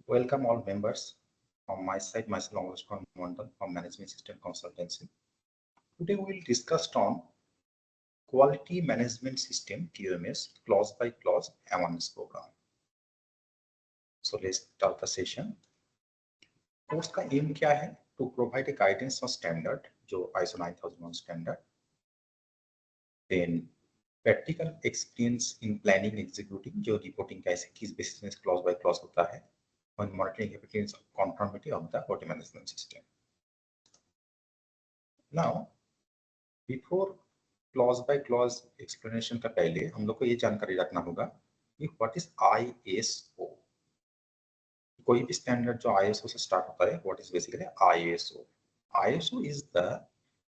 Welcome all members. From my side, myself from Mondal from Management System Consultancy. Today we will discuss on Quality Management System QMS clause by clause awareness program. So let's start the session. Course का M क्या है? To provide a guidance on standard जो ISO 9001 standard. Then practical experience in planning executing जो reporting कैसे किस basis में clause by clause होता है. On monitoring efficiency conformity of the quality management system. Now, before clause by clause explanation का पहले हम लोग को ये जानकारी रखना होगा कि what is ISO. कोई भी स्टैंडर्ड जो ISO से स्टार्ट होता है, what is basically ISO. ISO is the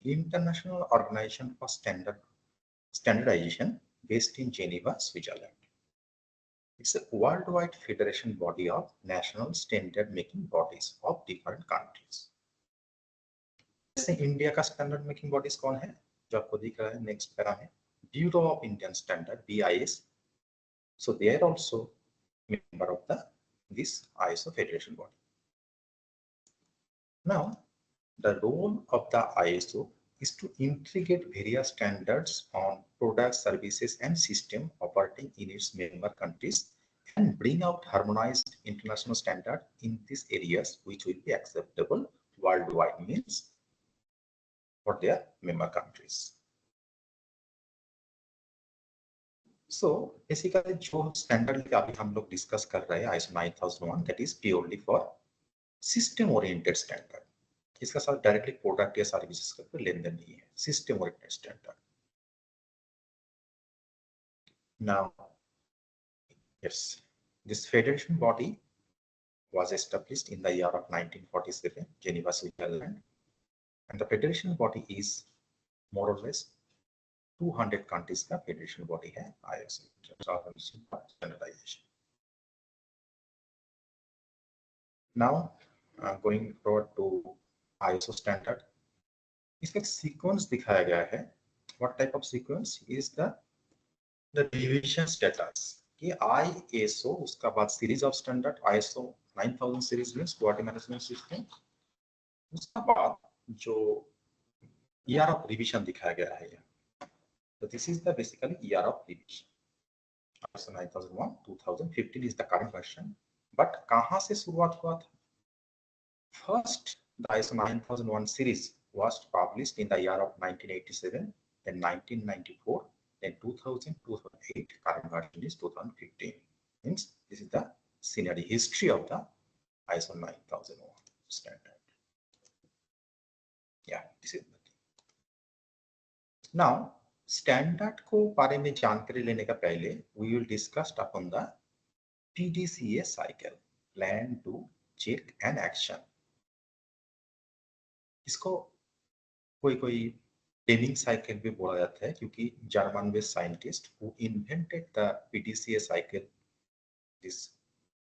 International Organization for Standardization based in Geneva, Switzerland. It's a worldwide federation body of national standard making bodies of different countries. जैसे India का standard making bodies कौन है जो आपको दिख रहा है next para में, bureau of Indian standard BIS. So they are also member of this ISO federation body. Now the role of the ISO is to integrate various standards on products, services and system operating in its member countries and bring out harmonized international standard in these areas which will be acceptable worldwide, means for their member countries. So basically जो standard अभी हम लोग discuss कर रहे हैं ISO 9001, that is purely for system oriented standard. इसका साथ directly product या services का कोई लेन देन नहीं है, system oriented standard. Now, yes, this federation body was established in the year of 1947, Geneva, Switzerland, and the federation body is more or less 200 countries का federation body है ISO standardization. Now going forward to ISO standard, इसका sequence दिखाया गया है. What type of sequence is the revision status कि ISO उसका बाद series of standard ISO 9000 series में क्वालिटी मैनेजमेंट सिस्टम, उसका बाद जो ईयर ऑफ रिवीजन दिखाया गया है. So this is the basically year of revision. ISO 9001 2015 is the current version. But कहाँ से शुरुआत हुआ था? First, the ISO 9001 series was published in the year of 1987, then 1994, then 2000, 2008. Current version is 2015. Means this is the scenery history of the ISO 9001 standard. Yeah, this is the thing. Now, standard को बारे में जानकारी लेने का पहले we will discuss upon the PDCA cycle, plan, do, check and action. इसको कोई Deming cycle भी बोला जाता है क्योंकि German based scientist who invented the PDCA cycle, this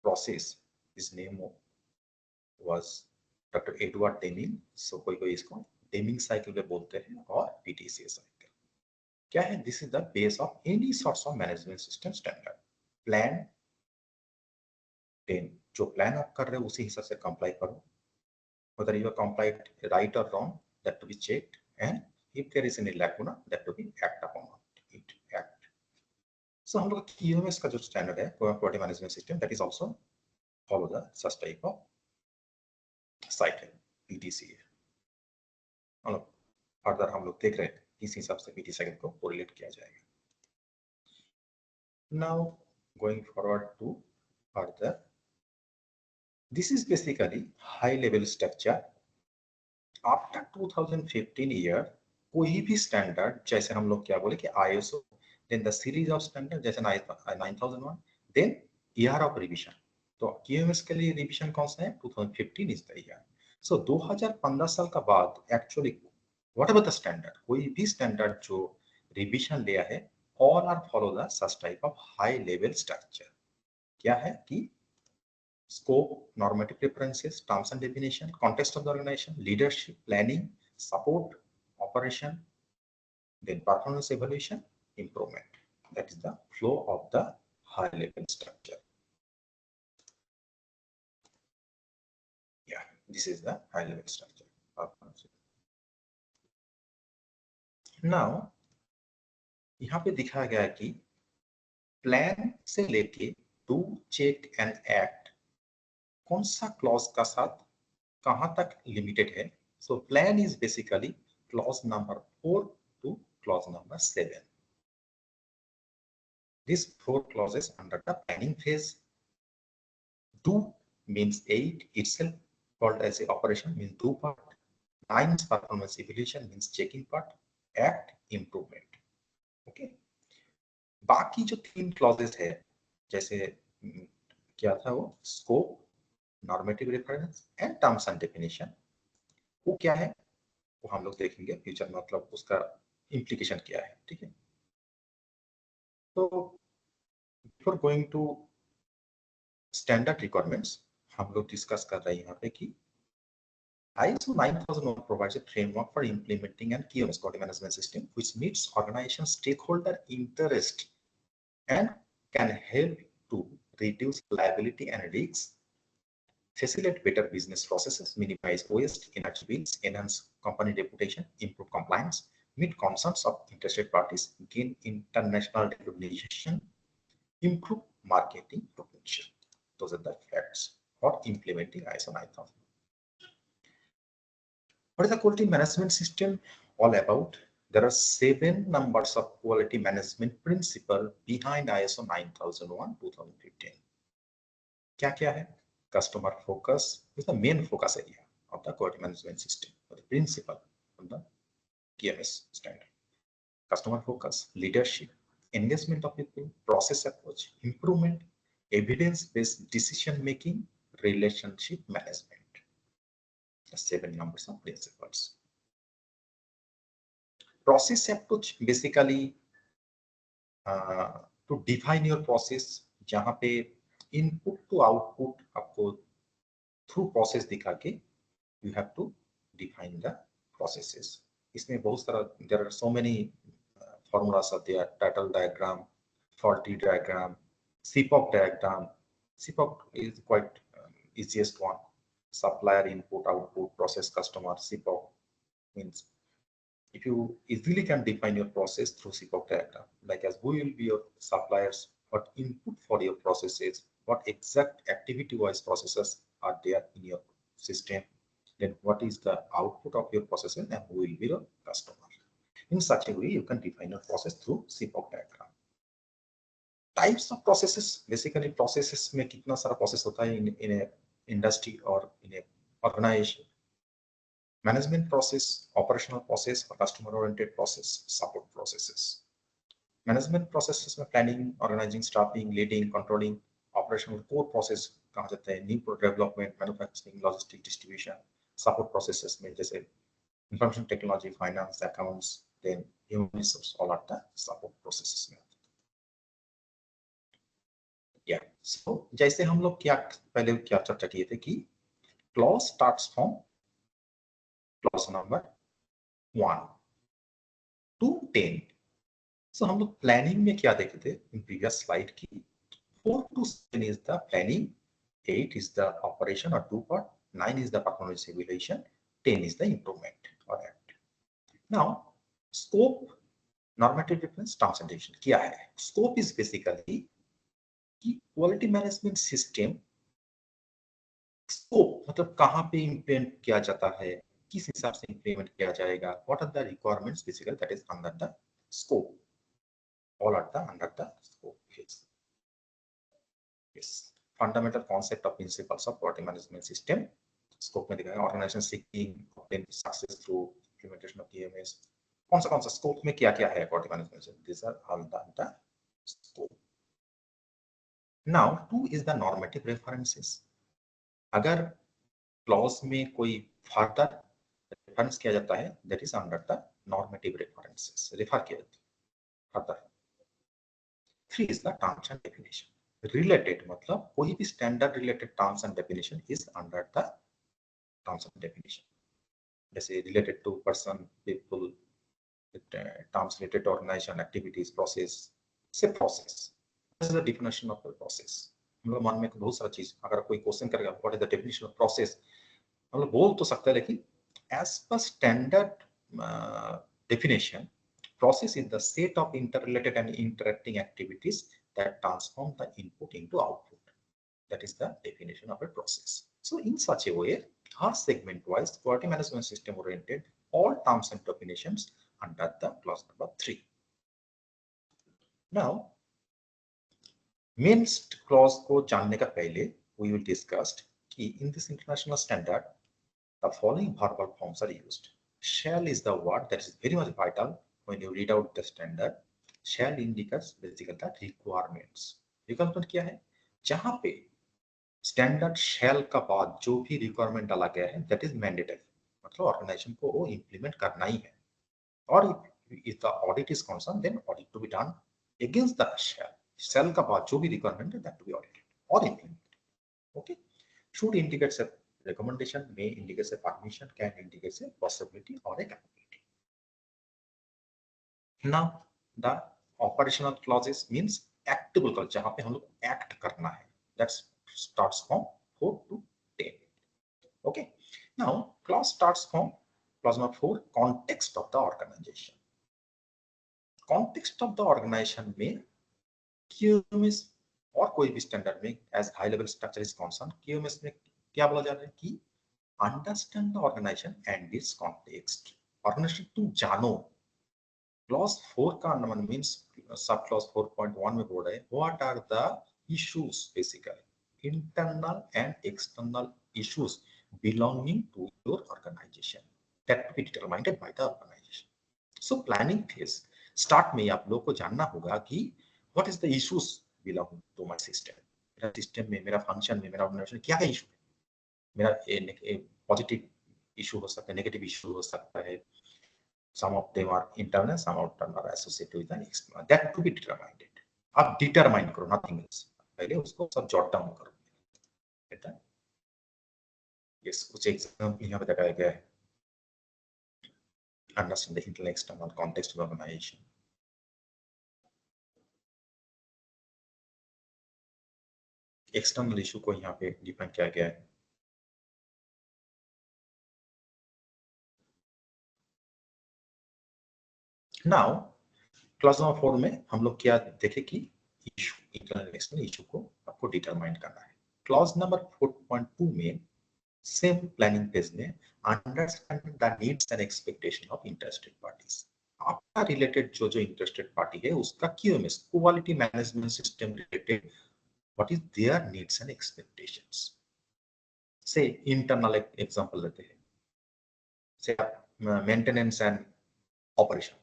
process, his name was Dr. Edward Deming. So कोई इसको Deming cycle भी बोलते हैं और PDCA cycle. क्या है? This is the base of any sorts of management system standard. Plan, then जो plan आप कर रहे हो उसी हिसाब से comply करो. Whether you are complied right or wrong, that to be checked, and if there is any lacuna, that to be act upon it. Act. So हम लोग QMS का जो standard है, quality management system, that is also follow the such type of cycle, PDCA. मतलब further हम लोग देख रहे हैं इस हिसाब से PT cycle को correlate किया जाएगा. Now going forward to further, this is basically high level structure. After 2015 year, कोई भी standard जैसे हम लोग क्या बोले कि ISO, then the series of standard जैसे 9001, then year of revision. तो QMS के लिए revision कौन सा है? 2015 is the year. So 2015 साल का बाद actually whatever the standard, कोई भी standard जो revision लिया है, all are follow the such type of high level structure. क्या है कि scope, normative preferences, terms and definition, context of the organization, leadership, planning, support, operation, then performance evaluation, improvement. That is the flow of the high level structure. This is the high level structure of concept. Now यहाँ पे दिखाया गया है कि plan से लेके do check and act कौन सा क्लॉज का साथ कहां तक लिमिटेड है. So plan is basically clause number 4 to clause number 7. These 4 clauses under the planning phase. Do means 8 itself called as a operation means do part. 9 performance evaluation means checking part. Act improvement. Okay. बाकी जो 3 clauses है जैसे क्या था वो scope, normative reference and terms and definition, वो क्या है वो हम लोग देखेंगे फ्यूचर में, मतलब उसका implication क्या है. ठीक है. तो before going to standard requirements हम लोग डिस्कस कर रहे हैं यहाँ पे कि ISO 9001 provides a framework for implementing an QMS quality management system which meets organization stakeholder interest and can help to reduce liability and risks, facilitate better business processes, minimize waste, energy bills, enhance company reputation, improve compliance, meet concerns of interested parties, gain international recognition, improve marketing potential. Those are the facts for implementing ISO 9000. What is the quality management system all about? There are 7 numbers of quality management principle behind ISO 9001:2015. क्या है? Customer focus is the main focus area of the quality management system, or the principle of the QMS standard. Customer focus, leadership, engagement of people, process approach, improvement, evidence-based decision making, relationship management. The 7 numbers of principles. Process approach basically to define your process, जहाँ पे input to output आपको through process दिखा के you have to define the processes. इसमें बहुत सारा there are so many formulas are there, title diagram, faulty diagram, CPOC diagram. CPOC is quite easiest one. Supplier input, output, process, customer. CPOC means if you easily can define your process through CPOC diagram, like as who will be your suppliers, what input for your processes, what exact activity-wise processes are there in your system, then what is the output of your processes and who will be your customer. In such a way, you can define your process through CPOC diagram. Types of processes, basically processes में कितना सारा process होता है in a industry or in a organization. Management process, operational process, customer-oriented process, support processes. Management processes में planning, organizing, staffing, leading, controlling, operational core process कहाँ जाते हैं, new product development, manufacturing, logistics, distribution. Support processes में जैसे information technology, finance, accounts, then human resource, all are the support processes में. Yeah. So जैसे हम लोग पहले क्या चर्चा किए थे कि clause starts from clause number 1 to 10. So हम लोग planning में क्या देखे थे in previous slide की 4 to 7 is the planning, 8 is the operation or do part, 9 is the performance evaluation, 10 is the improvement or act. Now scope, normative reference, terms and definition क्या है? Scope is basically कि quality management system scope मतलब कहाँ पे implement किया जाता है, किस हिसाब से implement किया जाएगा, what are the requirements basically that is under the scope, all are the under the scope phase. Yes, fundamental concept of principles of quality management system. Scope में दिखाया organization seeking obtain success through implementation of QMS. कौन सा scope में क्या है quality management system? These are all the scope. Now 2 is the normative references. अगर clause में कोई further reference किया जाता है, that is under the normative references. Refer किया जाता है further. 3 is the terms and definition. Related मतलब कोई भी standard related terms and definition is under the terms and definition. जैसे related to person, people, terms related to organization, activities, process. Say process. This is the definition of the process. हम लोग मन में बहुत सारा चीज, अगर कोई क्वेश्चन करेगा, what is the definition of process? हम लोग बोल तो सकते हैं, लेकिन as per standard definition, process is the set of interrelated and interacting activities that transform the input into output. That is the definition of a process. So in such a way, are segment-wise quality management system oriented all terms and definitions under the clause number 3. Now, main clause को जानने का पहले we will discuss कि in this international standard the following verbal forms are used. Shall is the word that is very much vital when you read out the standard. Shall indicates basically the requirements. Requirement क्या है? जहां पे standard शैल का बाद जो भी requirement डाला गया है दैट इज मैंडेटरी, मतलब ऑर्गेनाइजेशन को वो इंप्लीमेंट करना ही है. और if the audit is concerned, then audit to be done against the shall. Shall का बाद जो भी रिक्वायरमेंट है that to be audited or implemented. Okay. Should indicates a recommendation, may indicates a permission, can indicates a possibility or a capability. Now the operational clauses means actable clause, जहां पे हम लोग act करना है. That starts from 4 to 10. Okay. Now clause starts from clause number 4, context of the organization. Context of the organization में QMS और कोई भी स्टैंडर्ड में as high level structure is concern, QMS में क्या बोला जा रहा है कि understand the organisation and its context. Organisation तुम जानो. क्लॉज 4 का अंडरमैन मींस सब क्लॉज 4.1 में बोल रहे हैं what are the issues, basically internal and external issues belonging to your organisation that to be determined by the organisation. So planning phase start में आप लोग को जानना होगा कि what is the issues belong to my system. मेरा system में, मेरा फंक्शन में, मेरा ऑर्गेनाइजेशन क्या है इशू है. मेरा पॉजिटिव इशू हो सकता है, नेगेटिव इशू हो सकता है. some of them are internal, some of them are associated with an external, that to be determined. आप डिटरमाइन करो, nothing else. पहले उसको सब जॉट डाउन करो. बेटा यस, कुछ एग्जांपल यहाँ पे दिखाया गया है. Understand the internal external context of the organization. External issue को यहाँ पे डिफाइन किया गया है. नाउ क्लास नंबर 4 में हम लोग क्या देखे कि इशू, इंटरनल एक्सटर्नल इशू को आपको डिटरमाइन करना है. क्लॉज नंबर 4.2 में सेम प्लानिंग फेज में understand the needs and expectation of interested parties. आपका रिलेटेड जो जो इंटरेस्टेड पार्टी है उसका QMS, quality management system related, what is there needs and expectations. से इंटरनल एग्जांपल लेते हैं. से मेंटेनेंस एंड ऑपरेशन.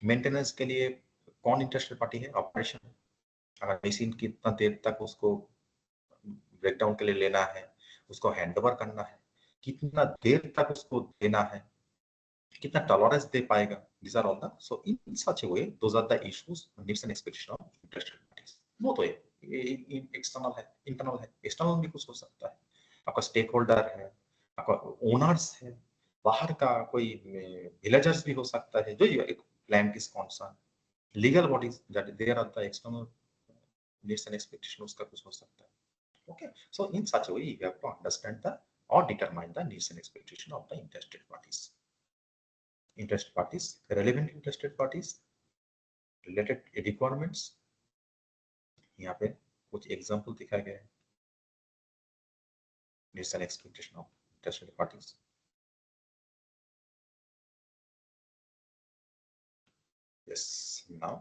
मेंटेनेंस के लिए कौन इंटरेस्टेड पार्टी है? ऑपरेशन. अगर मशीन कितना देर तक उसको ब्रेकडाउन के लिए लेना है, उसको हैंडओवर करना है, कितना देर तक उसको देना है, कितना टॉलरेंस दे पाएगा. these are all the, so in such a way those are the issues, needs and expectation of interested parties. वो तो एक्सटर्नल है, इंटरनल है. एक्सटर्नल भी कुछ हो सकता है. आपका स्टेक होल्डर है, आपका ओनर्स है, बाहर का कोई विलेजर्स भी हो सकता है जो एक plant is concern. Legal bodies that there are the external needs and expectation, उसका कुछ हो सकता है. Okay, so in such a way you have to understand the or determine the needs and expectation of the interested parties. Interested parties, relevant interested parties, related requirements. यहाँ पे कुछ example दिखाया गया है. needs and expectation of interested parties. Yes, now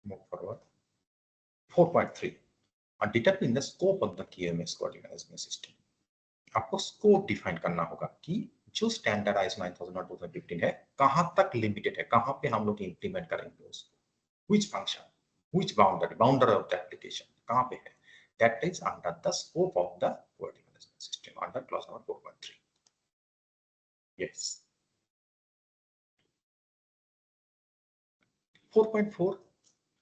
move forward. 4.3, determine the scope of the QMS quality management system. आपको scope define करना होगा कि जो स्टैंडर्ड ISO 9000 और 2015 है कहां तक लिमिटेड है, कहां पे हम लोग इंप्लीमेंट करेंगे उसको. which function, which boundary of the application कहां पे है. that is under the scope of the quality management system under clause number 4.3. yes. 4.4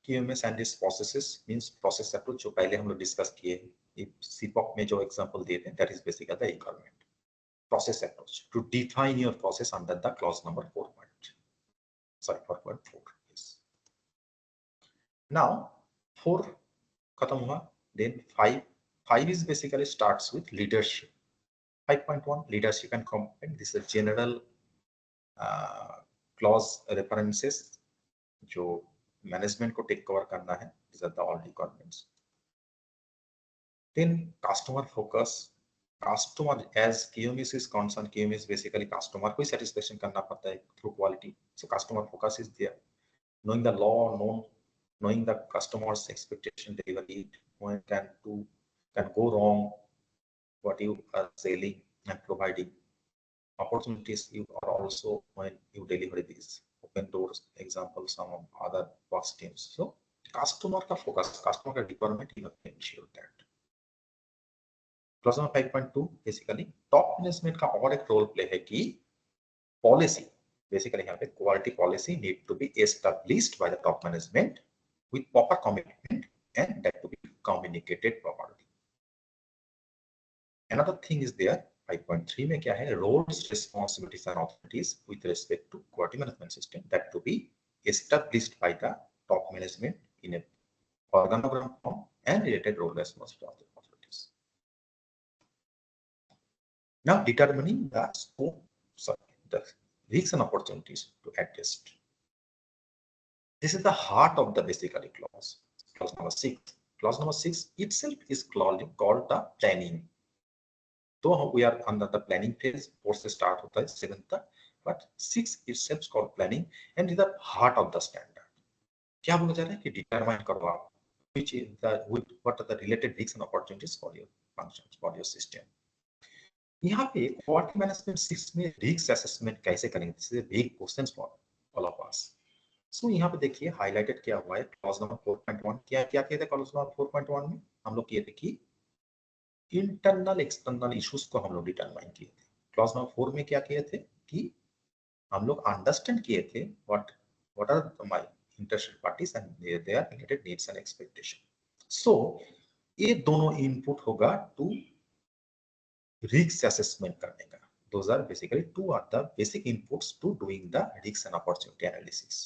QMS and its processes means process approach, जो पहले हम लोग डिस्कस किए. CPOC में जो एग्जांपल दिए थे that is basically the requirement. Process approach to define your process under the clause number 4.4. Yes. Now 4 खत्म हुआ. Then 5 is basically starts with leadership. 5.1 leadership and commitment. This is general clause references जो management को take cover करना है. These are the all requirements. Then customer focus. Customer as QMS is concerned, QMS basically customer को satisfaction करना पड़ता है through quality. So customer focus is there. Knowing the law, knowing the customer's expectation delivery, when can go wrong, what you are selling and providing. Opportunities you are also when you deliver these open doors, example, some of other work streams. So customer का focus, customer का requirement, you have to ensure that. Clause number 5.2 basically top management का और एक role play है कि policy, basically यहाँ पे quality policy need to be established by the top management with proper commitment and that to be communicated properly. Another thing is there, 5.3 में क्या है, roles, responsibilities and authorities with respect to quality management system that to be established by the top management in a organogram form and related role responsibilities of the authorities. Now determining the scope, the risks and opportunities to adjust. This is the heart of the basically clause. Clause number 6. Clause number 6 itself is called the planning. So we are under the planning phase, course start hota hai 7th, but 6 itself is called planning and is the heart of the standard. क्या बोला जा रहा है कि determine करो आप which is the what are the related risks and opportunities for your functions, for your system. यहाँ पे quality management 6 में risk assessment कैसे करेंगे? This is a big question for all of us. So यहाँ पे देखिए highlighted क्या हुआ है clause number 4.1 क्या किए थे clause number 4.1 में हम लोग किए थे कि इंटरनल एक्सटर्नल इश्यूज को हम लोग डिटरमाइन किए थे. क्लॉज नंबर 4 में क्या किए थे कि हम लोग अंडरस्टैंड किए थे what are my interested parties and their related needs and expectation. So ये दोनों इनपुट होगा टू रिस्क असेसमेंट करने का. Those are basically two are the basic inputs to doing the risk and opportunity analysis.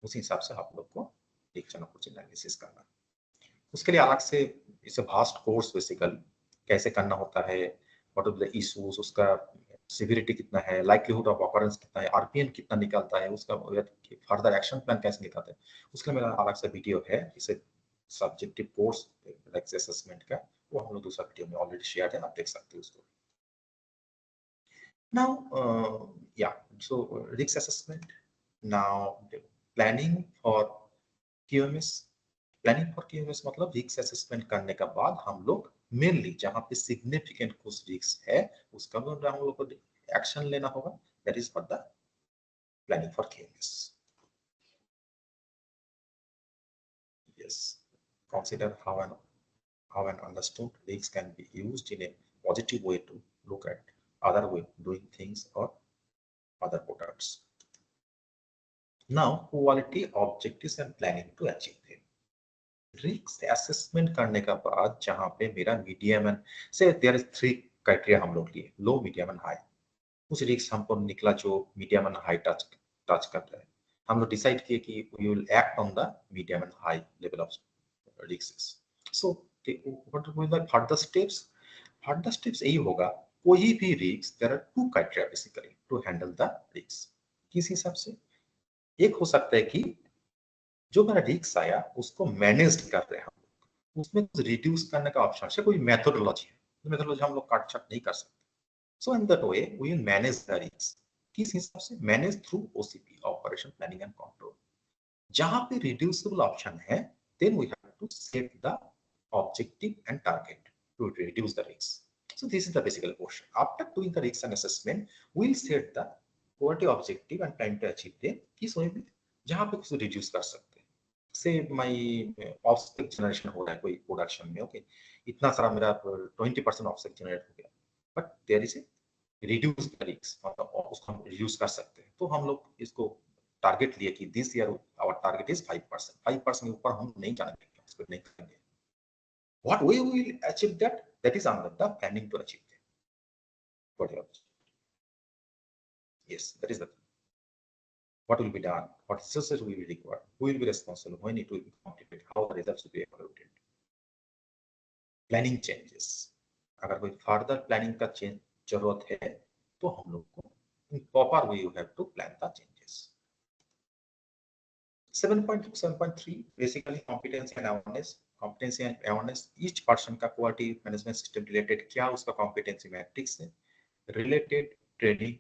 उसी हिसाब से आप लोग को रिस्क एंड अपॉर्चुनिटी एनालिसिस करना. उसके लिए अलग से it's a vast course basically कैसे करना होता है, व्हाट आर द इश्यूज, उसका सिविरिटी कितना है, लाइक्लीहुड ऑफ ऑकरेंस कितना है, आरपीएम कितना निकलता है, उसका फर्दर एक्शन प्लान कैसे निकलता है, उसके लिए मेरा अलग से वीडियो है. इसे सब्जेक्टिव कोर्स रिस्क असेसमेंट का वो हम लोग दूसरा वीडियो में ऑलरेडी शेयर है, आप देख सकते हो उसको. नाउ या so risk assessment. Now planning for QMS. Planning for QMS मतलब रिस्क असेसमेंट करने के बाद हम लोग मेनली जहां पे सिग्निफिकेंट कुछ रिस्क है उसका हम लोग को एक्शन लेना होगा. That is for the planning for QMS. Yes, consider how an understood risk can be used in a positive way to look at other way doing things or other products. Now quality objectives and planning to achieve them. Risk assessment करने का बाद जहां पे मेरा medium and से there is 3 criteria हम लोग लिए, लो, मीडियम एंड हाई. उस रिस्क हमको निकला जो मीडियम एंड हाई टच कर रहा है. हम लोग डिसाइड किए कि we will act on the medium and high level of risks. So what will the further steps? Further steps यही होगा, कोई भी risk there are 2 criteria basically to handle the risk. किस हिसाब से? एक हो सकता है कि जो मेरा रिस्क आया उसको मैनेज कर रहे हैं हम लोग, उसमें कुछ रिड्यूस करने का ऑप्शन है, कोई मेथोडोलॉजी है, मेथोडोलॉजी हम लोग काट छाट नहीं कर सकते. So in that way we will manage the risk. किस हिसाब से? Manage through OCP, operation planning and control. जहां पे रिड्यूसिबल ऑप्शन है then we have to set the objective and target to reduce the risk. So this is the basic portion. After doing the risk and assessment, we'll set the quality objective and time to achieve them. किस वे में जहां पे कुछ reduce कर सकते हैं. से माई offset generation हो रहा है कोई प्रोडक्शन में, ओके, इतना सारा मेरा 20% ऑफसेट जनरेट हो गया, but there is a reduce the risk, मतलब उसको हम रिड्यूस कर सकते हैं. तो हम लोग इसको टारगेट लिए कि this year our target is 5%. 5% के ऊपर हम नहीं जाने देंगे, उसको नहीं करेंगे. What way we will achieve that? That is under the planning to achieve that. What you Yes, that is the thing. What will be done? What resources will be required? Who will be responsible? When it will be completed? How the results will be evaluated? Planning changes. अगर कोई further planning का जरूरत है तो हम लोग को in proper way you have to plan the changes. 7.2 7.3 basically competency and awareness. Competency and awareness, each person का क्वालिटी मैनेजमेंट सिस्टम रिलेटेड क्या उसका कॉम्पिटेंसी मैट्रिक्स है, related training,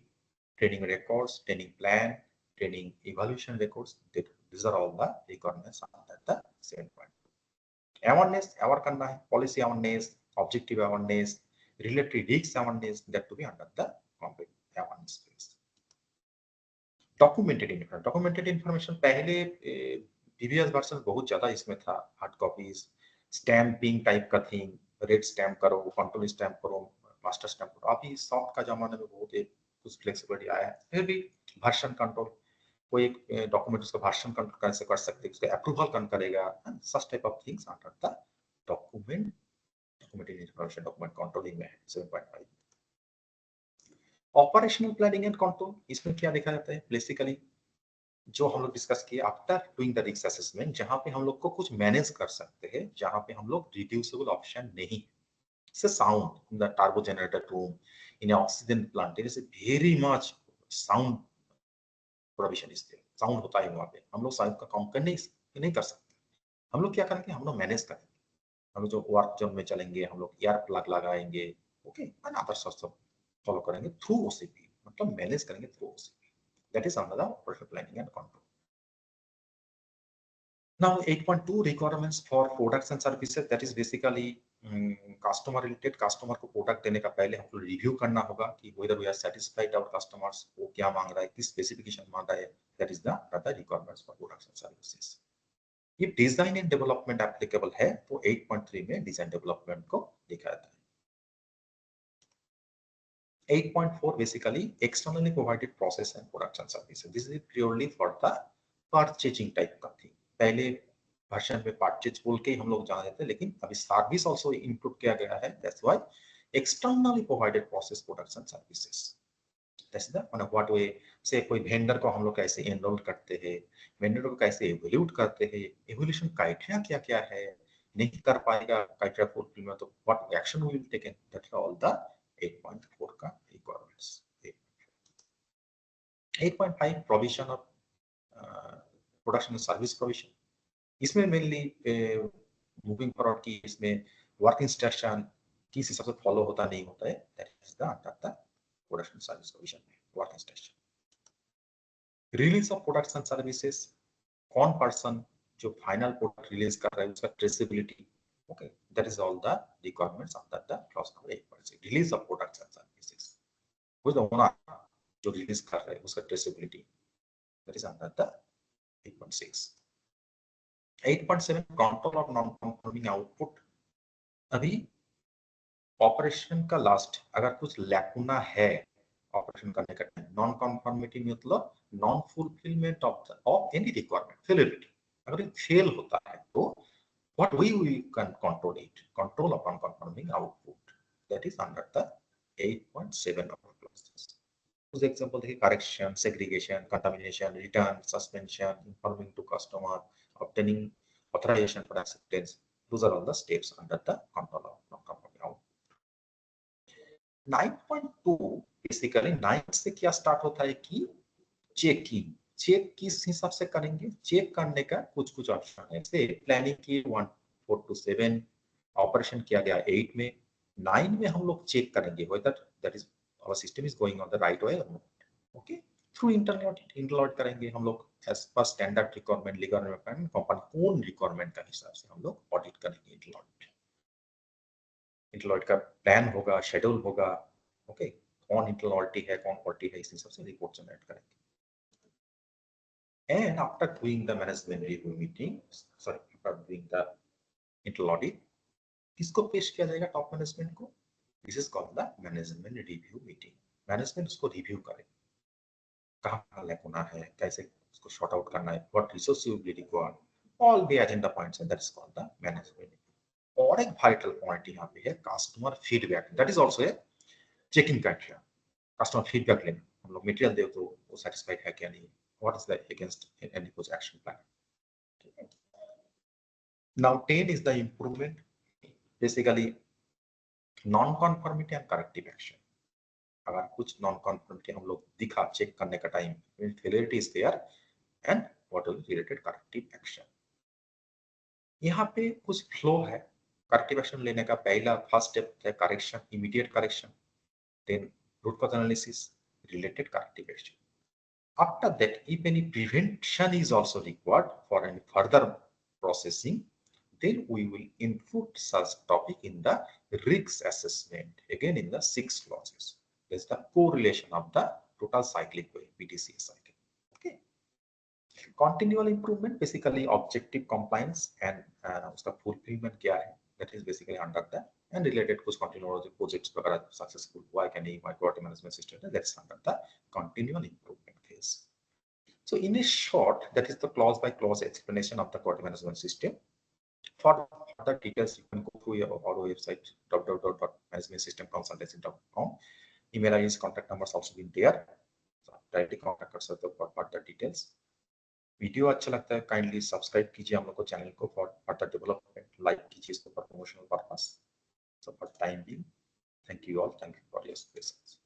training records, training plan, training evaluation records. These are all the requirements under the 7.2. Awareness, aware करना है, policy awareness, objective awareness, related risks awareness, that to be under the complete awareness phase. Documented information पहले previous version बहुत ज्यादा इसमें था, hard copies, stamping type का thing, red stamp करो, control stamp करो, मास्टर स्टैम्प करो. अभी सॉफ्ट का जमाने में बहुत कुछ फ्लेक्सिबिलिटी आया है. फिर भी वर्जन कंट्रोल, कोई एक डॉक्यूमेंट उसका वर्जन कंट्रोल कैसे कर सकते हैं, उसका अप्रूवल कौन करेगा, such type of things under the documented information, document controlling में है 7.5. ऑपरेशनल प्लानिंग एंड कंट्रोल, इसमें क्या देखा जाता है, बेसिकली जो हम लोग डिस्कस किए after doing the risk assessment, जहां पे हम लोग को कुछ मैनेज कर सकते हैं, जहां पे हम लोग रिड्यूसेबल ऑप्शन नहीं. से sound in the turbo generator room, in oxygen plant, there is a very much sound provision is there. Sound होता है वहां पे, हम लोग साउंड का काम नहीं कर सकते. हम लोग क्या करेंगे, हम लोग मैनेज करेंगे. हम लोग जो वर्क जोन में चलेंगे, हम लोग एयर प्लग लगाएंगे, ओके, एंड अदर सब फॉलो करेंगे थ्रू ओसीपी, मतलब मैनेज करेंगे through OCP. That is under the operational planning and control. Now 8.2 requirements for products and services, that is basically customer related. Customer को product देने का पहले हमको रिव्यू करना होगा कि whether we are satisfied our customers, वो क्या मांग रहा है, किस स्पेसिफिकेशन मांग रहा है. That is the other requirements for products and services. ये डिजाइन एंड डेवलपमेंट एप्लीकेबल है तो 8.3 में डिजाइन डेवलपमेंट को देखा जाता है. 8.4 basically externally provided process and products and services. This is purely for the purchasing type का थी. पहले वर्जन में परचेज बोल के हम लोग जाना जाते हैं, लेकिन अभी सर्विस आल्सो इंक्लूड किया गया है. That's why externally provided process, products and services. That's the मतलब व्हाट वे से कोई वेंडर को हम लोग कैसे एनरोल करते हैं, वेंडर को कैसे इवैल्यूएट करते हैं, इवैल्यूएशन क्राइटेरिया क्या क्या है, नहीं कर पाएगा क्राइटेरिया फुलफिल में तो what action we will taken. That's all the 8.4 का requirements. 8.5 provision of production and service provision. इसमें मेनली मूविंग फॉरवर्ड की इसमें वर्क इंस्ट्रक्शन किस हिसाब से फॉलो होता नहीं होता है. That is the under the production service provision में work instruction. Release of products and services, कौन पर्सन जो फाइनल प्रोडक्ट रिलीज कर रहा है उसका traceability. Okay, that is all the requirements under the clause number 8.6. Release of products and services, who is the owner जो release कर रहा है उसका traceability. That is under the 8.6. 8.7 control of non conforming output. अभी operation का last अगर कुछ lacuna है ऑपरेशन करने का टाइम, नॉन कंफर्मिटी मतलब non fulfilment of any requirement, failurity. अगर फेल होता है तो what we can control it, control of non conforming output. That is under the 8.7 of classes. कुछ एग्जांपल देखिए, correction, segregation, contamination, return, suspension, informing to customer, obtaining authorization for acceptance. Those are all the steps under the control of non-conforming output. 9.2 basically 9 से क्या start होता है कि checking. Check किस हिसाब से करेंगे, चेक करने का कुछ कुछ ऑप्शन है. जैसे प्लानिंग की 1 4 to 7, ऑपरेशन किया गया 8 में, 9 में हम लोग चेक करेंगे whether that is our system is going on the right way or not. Okay, through internal audit करेंगे हम लोग as per standard requirement, legal requirement, company कौन रिक्वायरमेंट का हिसाब से हम लोग ऑडिट करेंगे. इंटरनल ऑडिट का प्लान होगा, शेड्यूल होगा. ओके, कौन इंटरनल ऑडिट है, कौन क्वालिटी है, इस हिसाब से रिपोर्ट जनरेट करेंगे. And after doing the management review meeting, sorry after doing the internal audit, किसको पेश किया जाएगा, टॉप मैनेजमेंट को. This is called the management review meeting. Management उसको रिव्यू करेगा, कहाँ लैकुना है, कैसे उसको शॉर्ट आउट करना है, what resource you will require, all the agenda points, that is called the management. और एक वाइटल पॉइंट यहाँ पे है customer feedback. That is also a checking criteria. Customer feedback लेना, हम लोग मटेरियल दे तो वो सैटिस्फाइड है क्या नहीं, what is the against any कुछ action plan. Now 10 is the improvement. Basically non conformity and corrective action. अगर कुछ नॉन कॉन्फॉर्मिटी हम लोग दिखा चेक करने का time failurity is there and what is related corrective action. यहाँ पे कुछ फ्लो है। करेक्टिव एक्शन लेने का पहला फर्स्ट स्टेप है correction, immediate correction, then root cause analysis, related corrective action. After that, if any prevention is also required for any further processing, then we will include such topic in the risk assessment, again in the 6 clauses. That's the correlation of the total cyclic way, PDCA cycle. Okay. Continual improvement, basically objective compliance and uska fulfillment kya hai, that is basically under the and related kuch continual projects वगैरह successful हुआ है कि नहीं, quality management system, that's under the continual improvement phase. So in a short, that is the clause by clause explanation of the quality management system. For further details, you can go through our website www.managementsystemconsultancy.com. Email IDs, contact numbers also been there. So directly contact us for further details. Video अच्छा लगता है kindly subscribe कीजिए हम लोग को channel को for further development, like कीजिए इसको for promotional purpose. So for time being, thank you all, thank you for your patience.